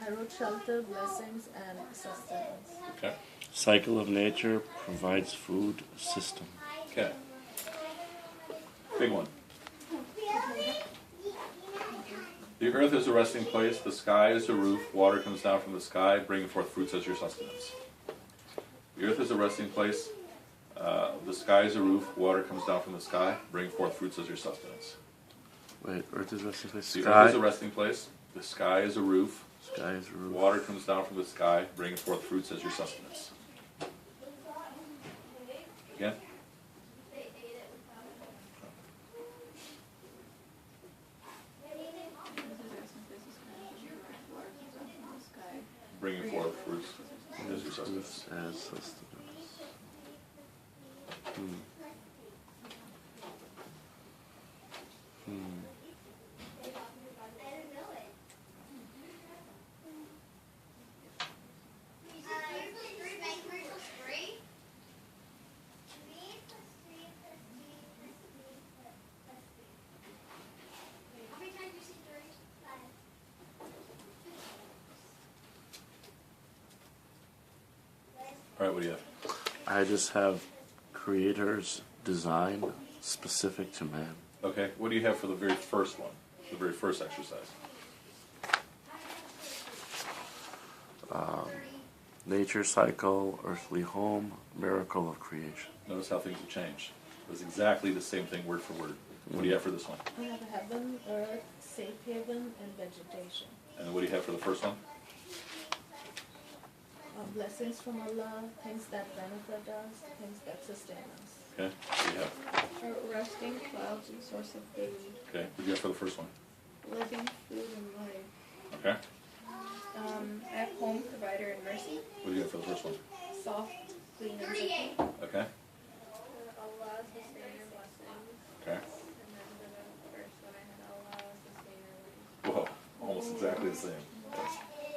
I wrote shelter, blessings, and sustenance. Okay. Cycle of nature provides food system. Okay. Big one. The earth is a resting place, the sky is a roof, water comes down from the sky, bringing forth fruits as your sustenance. The earth is a resting place, the sky is a roof, water comes down from the sky, bringing forth fruits as your sustenance. Wait, earth is a resting place. The Sky. earth is a resting place, the sky is a roof, Sky is a roof. water comes down from the sky, bringing forth fruits as your sustenance. Again? Bringing forth fruits as your sustenance. Fruits as sustenance. All right, what do you have? I just have creator's design specific to man. Okay, what do you have for the very first one? The very first exercise? Nature cycle, earthly home, miracle of creation. Notice how things have changed. It was exactly the same thing word for word. What do you have for this one? I have heaven, earth, safe haven, and vegetation. And what do you have for the first one? Blessings from Allah, things that benefit us, things that sustain us. Okay, what do you have? Resting clouds and source of food. Okay, what do you have for the first one? Living, food, and life. Okay, I have home, provider, and mercy. what do you have for the first one? Soft, clean, and simple. Okay, Allah, sustainer, blessings. okay. And then the first one I had Allah, sustainer, life. Whoa, almost exactly the same.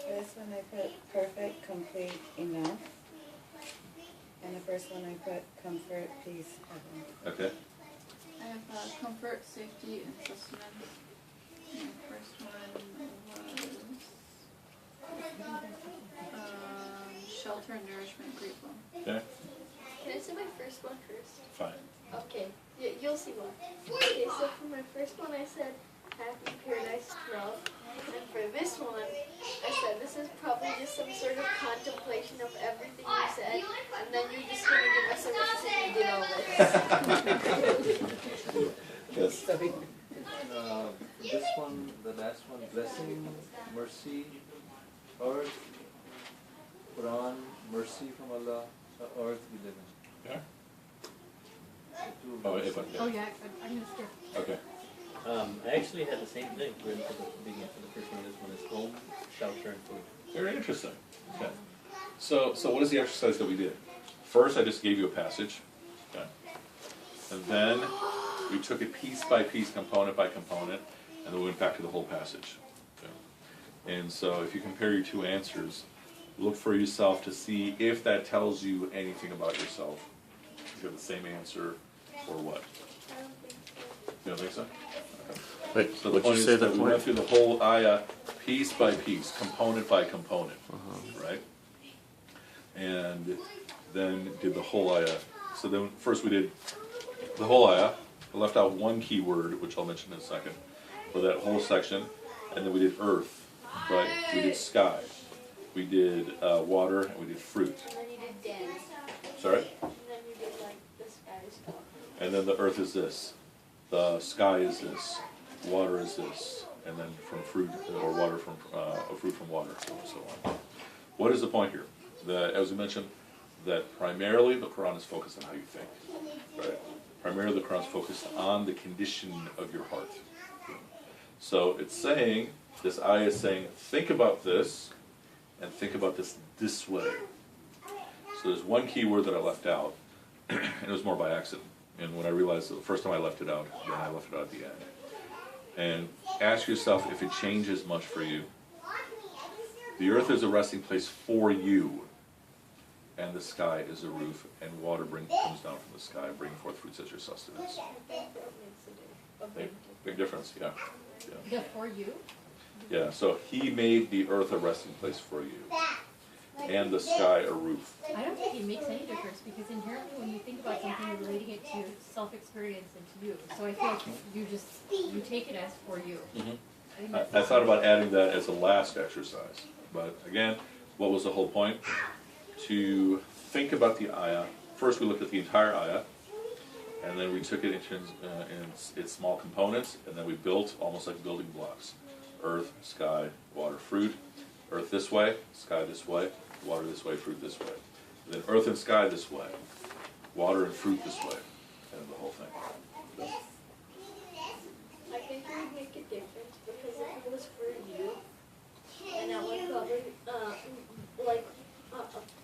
This one I put perfect, complete, enough. And the first one I put comfort, peace, heaven. Okay, I have comfort, safety, and sustenance. And the first one was shelter, nourishment, grateful. okay, Can I say my first one first? fine. Okay, you'll see why. Okay, so for my first one I said happy paradise love. And for this one, I said this is probably just some sort of contemplation of everything you said, and then you're just going to give us a recipe you did all this. Yes. So This one, the last one, blessing, mercy, earth, Quran, mercy from Allah, earth we live in. Yeah. The two Oh, verses. if I, Oh yeah, I'm gonna skip. okay. I actually had the same thing written for the beginning for the first one. This one is home, shelter, and food. Very interesting. Okay. So what is the exercise that we did? First, I just gave you a passage. Okay. And then we took it piece by piece, component by component, and then we went back to the whole passage. Okay. And so if you compare your two answers, look for yourself to see if that tells you anything about yourself. If you have the same answer or what. I don't think so. You don't think so? Wait, So the would point you is say the that we went point? through the whole ayah piece by piece, component by component, right? And then did the whole ayah. So then first we did the whole ayah. I left out one key word, which I'll mention in a second, for that whole section. And then we did earth, right? We did sky. We did water, and we did fruit. And then you did dance. Sorry? And then you did like the sky stuff. And then the earth is this. The sky is this. Water is this. And then from fruit, or water from, fruit from water, and so on. What is the point here? That, as we mentioned, that primarily the Quran is focused on how you think. Right? Primarily the Quran is focused on the condition of your heart. So it's saying, this ayah is saying, think about this, and think about this way. So there's one key word that I left out, and it was more by accident. And when I realized the first time I left it out, then I left it out at the end. And ask yourself if it changes much for you. The earth is a resting place for you, and the sky is a roof, and water comes down from the sky, bringing forth fruits as your sustenance. I think that makes a big Big difference, yeah. Yeah, for you. Yeah, so he made the earth a resting place for you, and the sky a roof. I don't think it makes any difference because inherently when you think about something, you're relating it to self-experience and to you. So I feel like you take it as for you. I think that's I thought about adding that as a last exercise, but again, what was the whole point? To think about the ayah. First we looked at the entire ayah, and then we took it in its small components, and then we built almost like building blocks. Earth, sky, water, fruit. Earth this way, sky this way, water this way, fruit this way. And then earth and sky this way, water and fruit this way, and the whole thing. So, I think it would make a difference because if it was for you, and that would probably,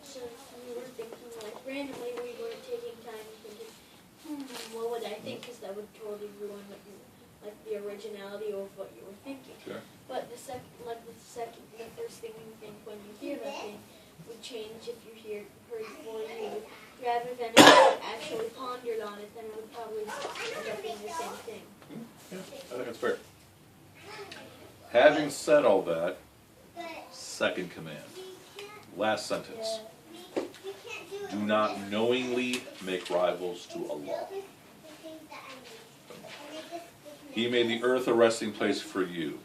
since you were thinking like randomly, we weren't taking time and thinking, what would I think? Because that would totally ruin what you, like the originality of what you were thinking. sure. But the first thing you think when you hear that thing would change if you heard for you, rather than if you actually pondered on it, then it would probably end up being the same thing. Yeah, I think that's fair. Having said all that, second command, last sentence. Do not knowingly make rivals to Allah. He made the earth a resting place for you,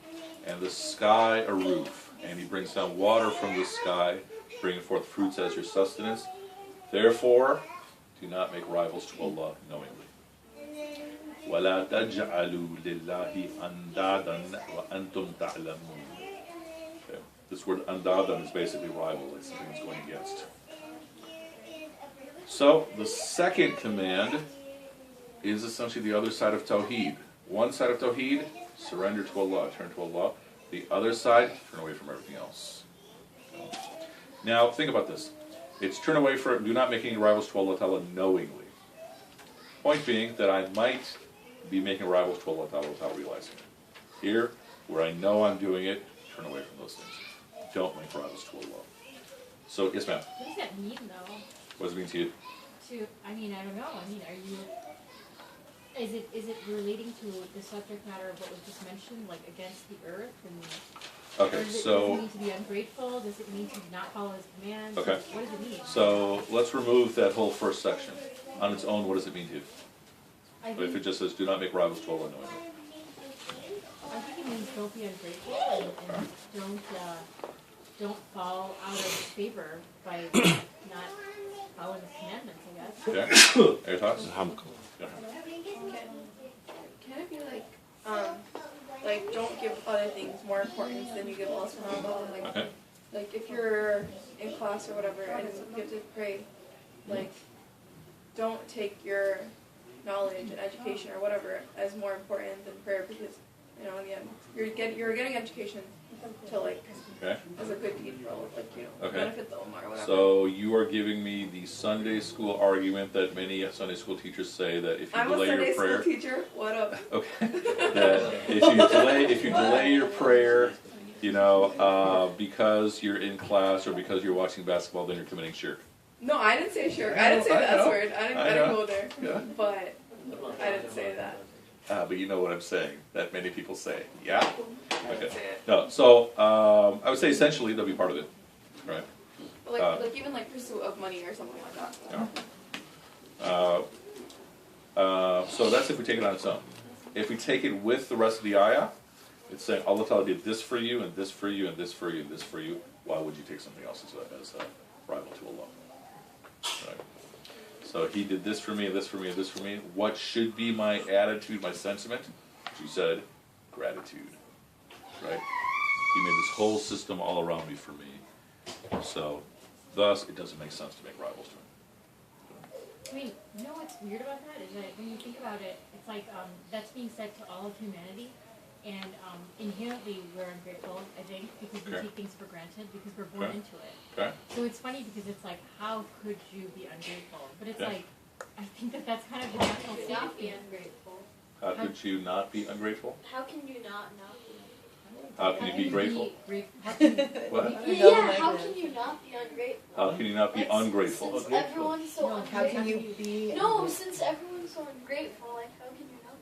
and the sky a roof, and he brings down water from the sky, bringing forth fruits as your sustenance. Therefore, do not make rivals to Allah knowingly. وَلَا تَجْعَلُوا لِلَّهِ أَنْدَادًا وَأَنْتُمْ تَعْلَمُونَ. Okay. This word andadan is basically rival, it's something that's going against. So, the second command is essentially the other side of Tawheed. One side of Tawheed, surrender to Allah, turn to Allah. The other side, turn away from everything else. Now, think about this. It's turn away from, do not make any rivals to Allah Ta'ala knowingly. Point being that I might be making rivals to Allah Ta'ala without realizing it. Here, where I know I'm doing it, turn away from those things. Don't make rivals to Allah. So, yes ma'am. What does that mean though? What does it mean to you? I don't know. I mean, is it relating to the subject matter of what was just mentioned, like against the earth and? Okay, does so. it mean to be ungrateful? Does it mean to not follow his commands? Okay. What does it mean? So, let's remove that whole first section. On its own, what does it mean to you? I If it think, just says, do not make rivals to Allah knowingly. I think it means don't be ungrateful and don't fall out of favor by not following his commandments, I guess. Okay? Any thoughts? Hamko. Yeah. Can it be like, like don't give other things more importance than you give Allah subhanahu wa ta'ala. Like, Okay. like if you're in class or whatever and you have to pray, like don't take your knowledge and education or whatever as more important than prayer, because you know in the end you're getting education to like Okay. as a good deed for like you know Okay. benefit the ummah or whatever. So you are giving me the Sunday school argument that many Sunday school teachers say that if you I'm a delay Sunday your prayer, school teacher. What up? okay, that if you delay your prayer, you know, because you're in class or because you're watching basketball, then you're committing shirk. No, I didn't say sure. I didn't say I the S know. word. I I didn't know. go there. Yeah. But I didn't say that. But you know what I'm saying. That many people say. Yeah. I didn't Okay. say it. No. So I would say essentially that'll be part of it, right? But like even like pursuit of money or something like that. Yeah. So that's if we take it on its own. If we take it with the rest of the ayah, it's saying Allah Ta'ala did this for you, and this for you, and this for you, and this for you. Why would you take something else as a rival to Allah? Right. So He did this for me, and this for me, and this for me. What should be my attitude, my sentiment? She said, gratitude. Right? He made this whole system all around me for me. So, thus, it doesn't make sense to make rivals to Him. I mean, you know what's weird about that is that when you think about it, it's like that's being said to all of humanity, and inherently we're ungrateful, I think, because we Okay. take things for granted because we're born Okay. into it. Okay? So it's funny because it's like, how could you be ungrateful? But it's Yeah. like, I think that's kind of the natural Do state not of be things. ungrateful. How could you not be ungrateful? How can you not be? How can you be grateful? How can you, What? Yeah, how can you not be ungrateful? How can you not be Like, ungrateful? Since everyone's so No, How ungrateful. can you be? No, since everyone's so ungrateful, like how can you not?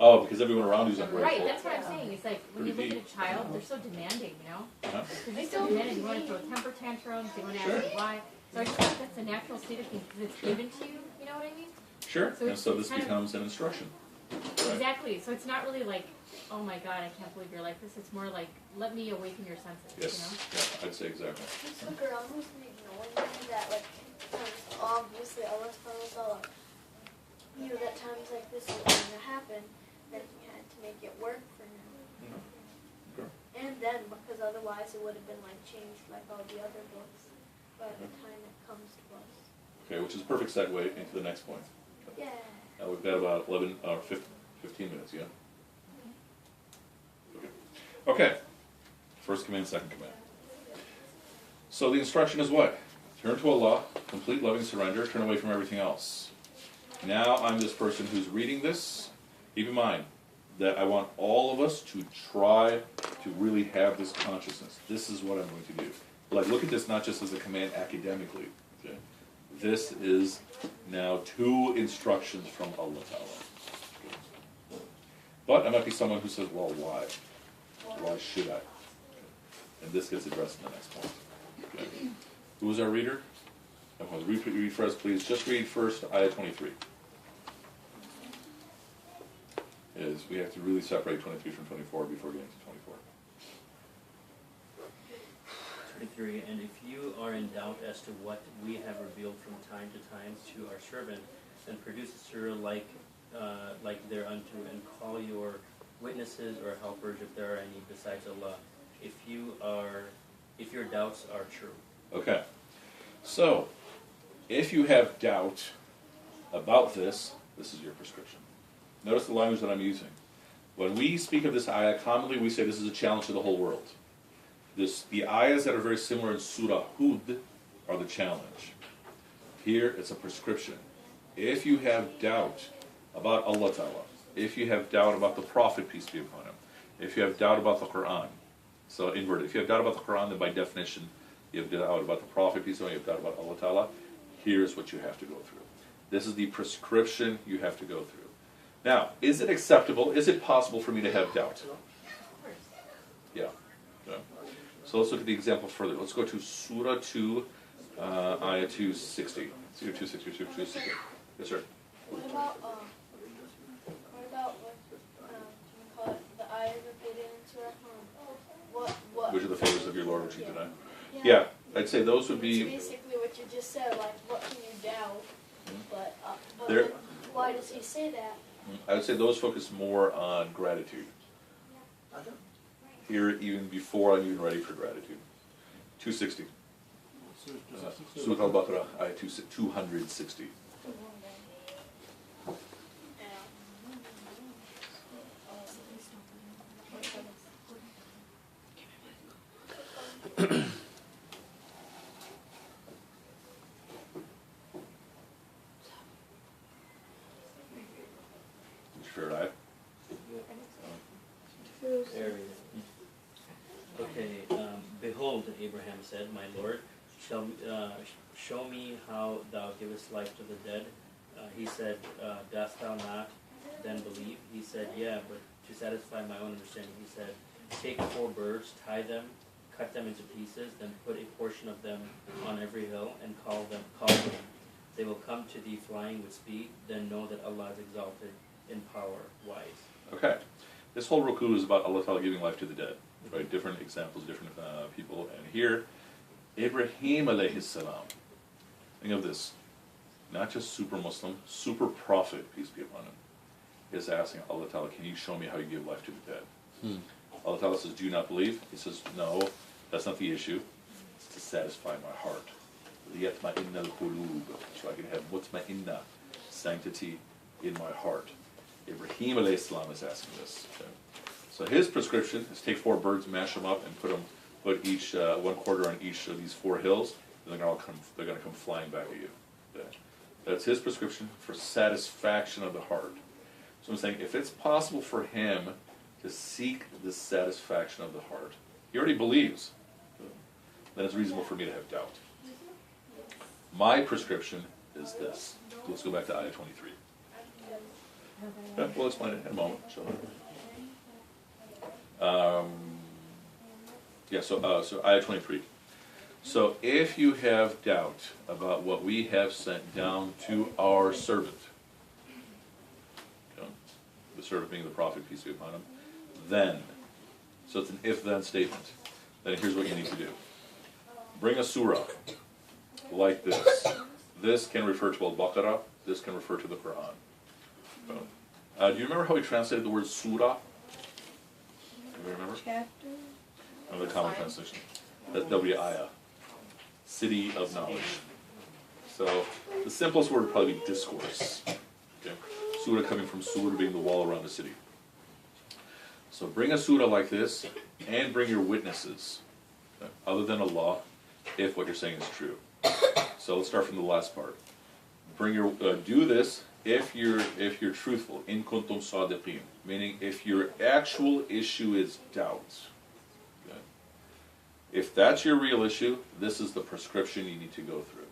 Oh, because everyone around you's ungrateful. right, that's what I'm saying. It's like when you Pretty look at a child, they're so demanding, you know? Uh-huh. They're so demanding. You want to throw temper tantrums, you want to ask why. So I just think that's a natural state of things because it's given to you, you know what I mean? Sure. So And it's- so it's this kind of- becomes an instruction. Right? Exactly. So it's not really like, oh my God, I can't believe you're like this. It's more like, let me awaken your senses, Yes. you know? Yeah, I'd say exactly. It's like around was ignoring that, like, obviously Allah subhanahu wa ta'ala knew that times like this were going to happen, that He had to make it work for him. Okay. And then, because otherwise it would have been like changed like all the other books by the time it comes to us. Okay, which is a perfect segue into the next point. Yeah. We've got about 11 or 15 minutes, yeah? Okay. First command, second command. So the instruction is what? Turn to Allah, complete loving surrender, turn away from everything else. Now I'm this person who's reading this. Keep in mind that I want all of us to try to really have this consciousness. This is what I'm going to do. Like, look at this not just as a command academically. Okay? This is now 2 instructions from Allah Ta'ala. But I might be someone who says, well, why? Why should I? And this gets addressed in the next point. Okay. Who is our reader? Everyone, read for us, please. Just read first ayah 23. Is we have to really separate 23 from 24 before getting to 24. 23, and if you are in doubt as to what we have revealed from time to time to our servant, then produce a surah like thereunto, and call your witnesses or helpers if there are any besides Allah, if your doubts are true. Okay. So, if you have doubt about this, this is your prescription. Notice the language that I'm using. When we speak of this ayah, commonly we say this is a challenge to the whole world. The ayahs that are very similar in Surah Hud are the challenge. Here, it's a prescription. If you have doubt about Allah Ta'ala, if you have doubt about the Prophet, peace be upon him, if you have doubt about the Quran, so inverted, if you have doubt about the Quran, then by definition, you have doubt about the Prophet, peace be upon him, you have doubt about Allah Ta'ala, here's what you have to go through. This is the prescription you have to go through. Now, is it acceptable, is it possible for me to have doubt? Yeah. Okay. So let's look at the example further. Let's go to Surah 2, Ayah 260. Surah 260, 260. Yes, sir. What about what you call it, the ayah repeated in Surah what? Which are the favors of your Lord which you deny? Yeah, I'd say those would It's be... basically what you just said, like what can you doubt? But There- then why does he say that? I would say those focus more on gratitude. Here, even before I'm even ready for gratitude. 260. Surah Al-Baqarah, ayah 260. Fair eye. Okay, behold, Abraham said, my Lord, show me how thou givest life to the dead. He said, dost thou not then believe? He said, yeah, but to satisfy my own understanding, he said, take 4 birds, tie them, cut them into pieces, then put a portion of them on every hill, and call them. They will come to thee flying with speed, then know that Allah is exalted in power, wise. Okay. This whole ruku is about Allah Ta'ala giving life to the dead. Right? Different examples, different people. And here, Ibrahim alayhi salam. Think of this. Not just super Muslim, super prophet, peace be upon him, is asking Allah Ta'ala, can you show me how you give life to the dead? Allah Ta'ala says, do you not believe? He says, no, that's not the issue. It's to satisfy my heart. لِيَطْمَئِنَّ الْقُلُوبِ, so I can have mutma'inna, sanctity in my heart. Ibrahim alayhi salam is asking this. Okay. So his prescription is take 4 birds, mash them up, and put each 1/4 on each of these 4 hills, and they're going to come flying back at you. Okay. That's his prescription for satisfaction of the heart. So I'm saying, if it's possible for him to seek the satisfaction of the heart, he already believes, then it's reasonable for me to have doubt. My prescription is this. Let's go back to ayah 23. We'll explain it in a moment. So ayah 23. So if you have doubt about what we have sent down to our servant, the servant being the prophet, peace be upon him, then, so it's an if-then statement, then here's what you need to do. Bring a surah like this. This can refer to Al-Baqarah, this can refer to the Quran. Do you remember how we translated the word surah? Do you remember? Chapter? The common translation. That'll be ayah. City of knowledge. So the simplest word would probably be discourse. Okay? Surah coming from surah being the wall around the city. So bring a surah like this and bring your witnesses, okay, other than Allah, if what you're saying is true. So let's start from the last part. Bring your do this if you're truthful, in kuntum sadiqin, meaning if your actual issue is doubt. Okay? If that's your real issue, this is the prescription you need to go through.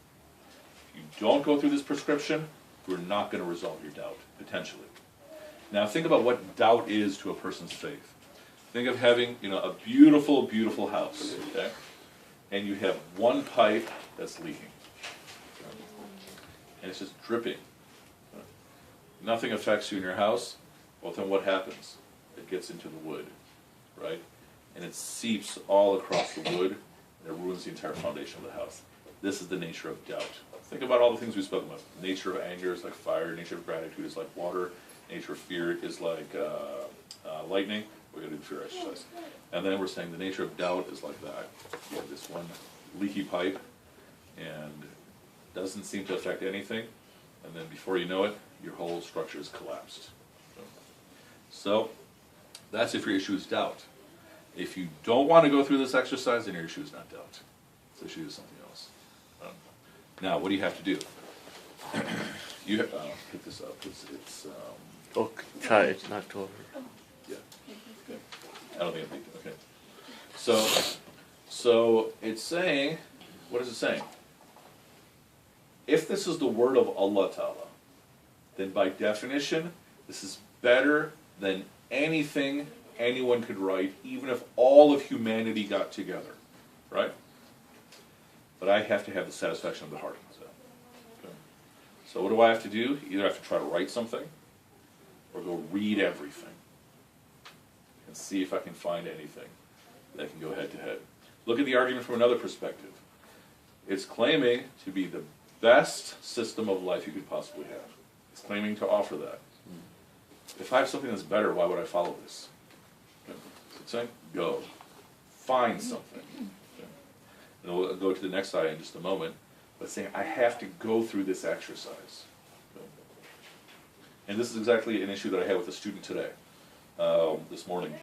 If you don't go through this prescription, we're not going to resolve your doubt, potentially. Now think about what doubt is to a person's faith. Think of having, a beautiful, beautiful house, okay? And you have one pipe that's leaking. And it's just dripping. Nothing affects you in your house. Well, then what happens? It gets into the wood, right? And it seeps all across the wood, and it ruins the entire foundation of the house. This is the nature of doubt. Think about all the things we've spoken about. The nature of anger is like fire. Nature of gratitude is like water. Nature of fear is like lightning. We're going to do fear exercise. And then we're saying the nature of doubt is like that. You have this one leaky pipe, and doesn't seem to affect anything. And then before you know it, your whole structure is collapsed. So that's if your issue is doubt. If you don't want to go through this exercise, then your issue is not doubt. This issue is something else. Now, what do you have to do? You pick this up. It's try it, knocked over. yeah. Okay. I don't think I picked it. Okay. So it's saying, what is it saying? If this is the word of Allah Ta'ala, then by definition, this is better than anything anyone could write, even if all of humanity got together, right? But I have to have the satisfaction of the heart. Okay. So what do I have to do? Either I have to try to write something, or go read everything, and see if I can find anything that can go head to head. Look at the argument from another perspective. It's claiming to be the best system of life you could possibly have. It's claiming to offer that. If I have something that's better, why would I follow this? Okay. saying? Go. Find something. Okay. And we'll go to the next slide in just a moment, but saying, I have to go through this exercise. Okay. And this is exactly an issue that I had with a student today, this morning.